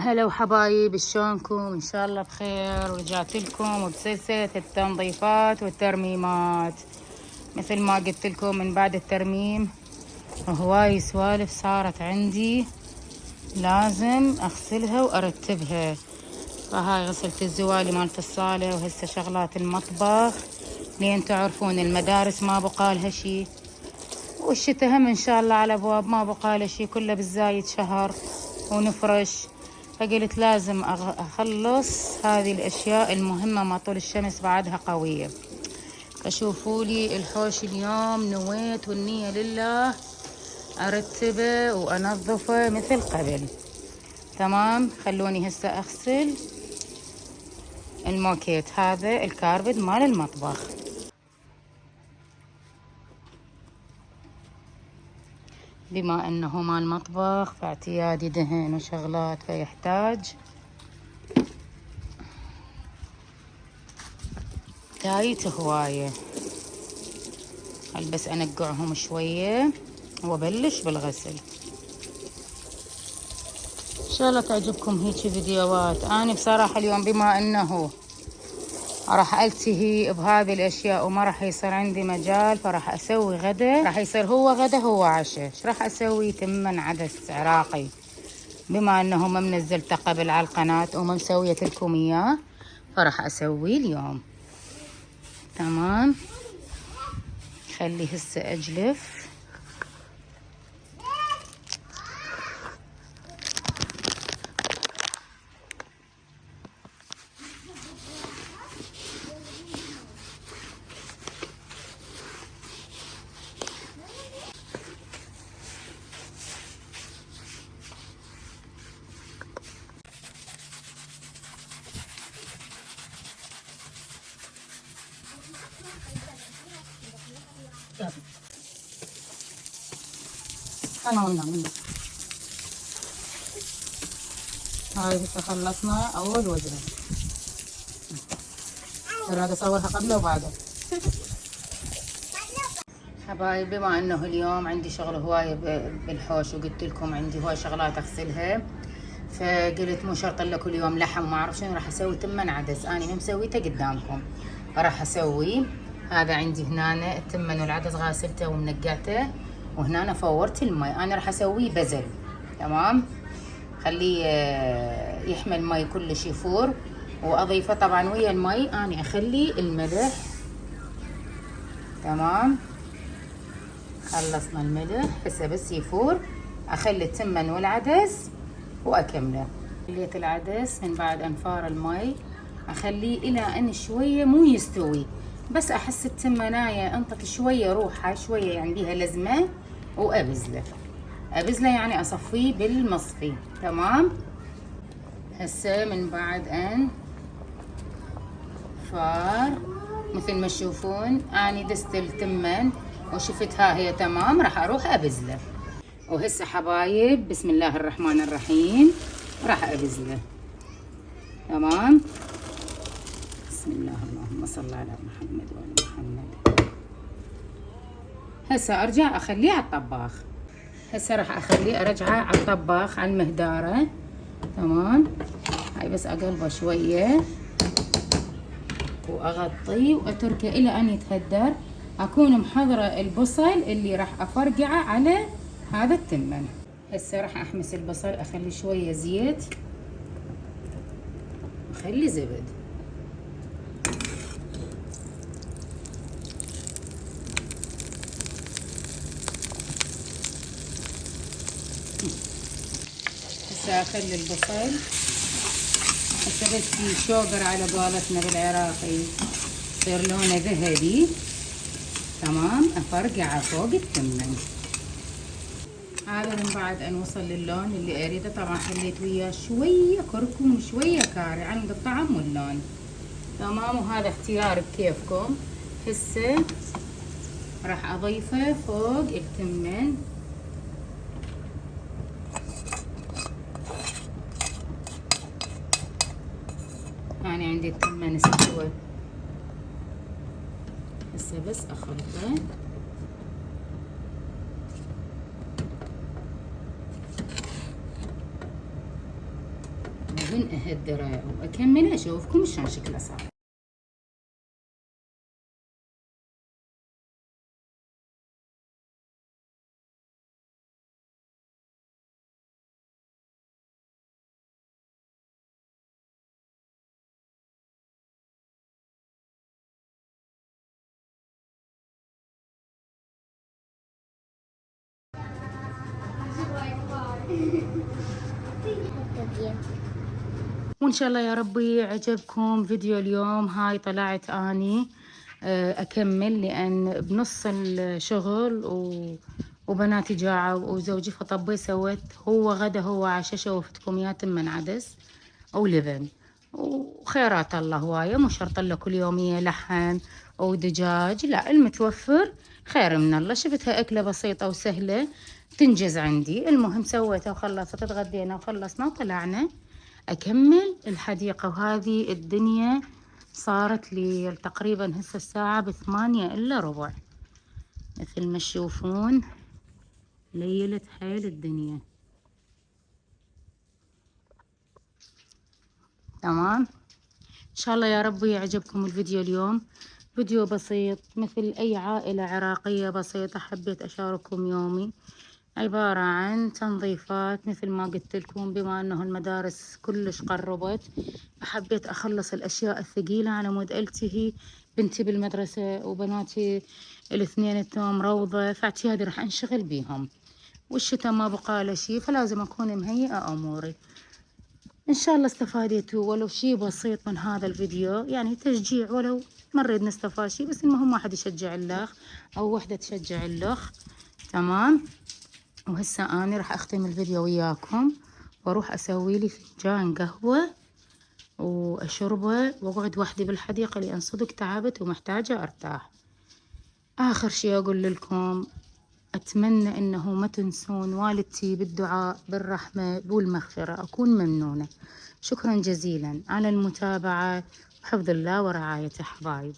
هلا وحبايب، شلونكم؟ ان شاء الله بخير. ورجعت لكم بسلسلة التنظيفات والترميمات. مثل ما قلت لكم من بعد الترميم هواي سوالف صارت عندي لازم اغسلها وارتبها. فهاي غسلت الزوالي مالت الصالة، وهسه شغلات المطبخ لين تعرفون المدارس ما بقالها شي، والشتا هم ان شاء الله على ابواب ما بقاله شي، كله بالزايد شهر ونفرش. فقلت لازم اخلص هذه الاشياء المهمة، ما طول الشمس بعدها قوية. فشوفوا لي الحوش اليوم نويت والنية لله ارتبه وانظفه مثل قبل. تمام، خلوني هسه اغسل الموكيت، هذا الكاربد مال المطبخ. بما انه مال مطبخ فاعتيادي دهن وشغلات، فيحتاج تايت هواية. هل بس انقعهم شوية وابلش بالغسل. ان شاء الله تعجبكم هيك فيديوهات. انا بصراحة اليوم بما انه راح التهي بهذه الاشياء وما راح يصير عندي مجال، فراح اسوي غدا، راح يصير هو غدا هو عشاء. ايش راح اسوي؟ تمن عدس عراقي، بما انه ما منزلته قبل على القناة وما مسوية لكم اياه، فراح اسويه اليوم. تمام، خلي هسه اجلف. هاي هسه خلصنا اول وجبة. هذا اصورها قبله وبعده. حبايب، بما انه اليوم عندي شغل هواية بالحوش، وقلت لكم عندي هواي شغلات اغسلها، فقلت مو شرط لكم اليوم لحم وما اعرف شنو، راح اسوي تمن عدس. اني ما مسويته قدامكم، فراح اسوي هذا. عندي هنا التمن والعدس غاسلته ومنقعته، وهنا فورت المي. انا راح اسويه بزل. تمام، خليه يحمل مي كلش يفور، واضيفه طبعا ويا المي. اني اخلي الملح. تمام، خلصنا الملح، هسه بس يفور اخلي التمن والعدس واكمله. خليت العدس من بعد انفار المي، اخليه الى ان شويه مو يستوي، بس احس التمنايه انطت شويه روحها شويه، يعني بيها لزمه، وابزله. يعني اصفيه بالمصفي. تمام، هسه من بعد ان فار مثل ما تشوفون اني دست التمن وشفتها هي تمام، راح اروح ابزله. وهسه حبايب بسم الله الرحمن الرحيم راح ابزله. تمام، بسم الله، اللهم صل على محمد وعلى محمد. هسه ارجع اخليه على الطباخ. هسه راح اخليه ارجعه على الطباخ على المهداره. تمام، هاي بس اقلبه شويه واغطيه واتركه الى ان يتهدر. اكون محضره البصل اللي راح افرقعه على هذا التمن. هسه راح احمس البصل، اخلي شويه زيت واخلي زبد. هسه اخلي البصل هسه بس يشوقر على قولتنا بالعراقي، يصير لونه ذهبي. تمام، افرقعه فوق التمن. هذا من بعد ان وصل للون اللي اريده. طبعا خليت وياه شويه كركم وشويه كاري على الطعم واللون. تمام، وهذا اختيار بكيفكم. هسه راح اضيفه فوق التمن. أنا عندي التمن استوى، هسه بس اخلطه. وهن اهدره واكمل اشوفكم شلون شكله صار. وإن شاء الله يا ربي عجبكم فيديو اليوم. هاي طلعت أني أكمل لأن بنص الشغل وبناتي جاعوا وزوجي فطبي سويت هو غدا هو عشاء شوفتكم يا تمن عدس أو لبن وخيرات الله هواية. مو شرط له كل يومية لحم أو دجاج، لا المتوفر خير من الله. شفتها أكلة بسيطة وسهلة تنجز عندي. المهم سويتها وخلصت، اتغدينا وخلصنا وطلعنا أكمل الحديقة. وهذه الدنيا صارت لي تقريبا هسه الساعة ب8:45 مثل ما تشوفون. ليلت حيل الدنيا. تمام، إن شاء الله يا ربي يعجبكم الفيديو اليوم. فيديو بسيط مثل أي عائلة عراقية بسيطة حبيت أشارككم يومي. عبارة عن تنظيفات مثل ما قلت لكم، بما أنه المدارس كلش قربت حبيت أخلص الأشياء الثقيلة على مود ألتهي بنتي بالمدرسة وبناتي الاثنين التوم روضة، فاعتيادي راح أنشغل بيهم، والشتاء ما بقى له شي فلازم أكون مهيئة أموري. إن شاء الله استفادتوا ولو شي بسيط من هذا الفيديو، يعني تشجيع، ولو ما نريد نستفاد شي بس المهم واحد يشجع الأخ أو وحدة تشجع الأخ. تمام، وهسه أنا راح أختم الفيديو وياكم وأروح أسوي لي فنجان قهوة وأشربه وأقعد وحدي بالحديقة لأن صدق تعبت ومحتاجة أرتاح. آخر شي أقول لكم أتمنى إنه ما تنسون والدتي بالدعاء بالرحمة والمغفرة، أكون ممنونة. شكرا جزيلا على المتابعة، وحفظ الله ورعايته حبايب.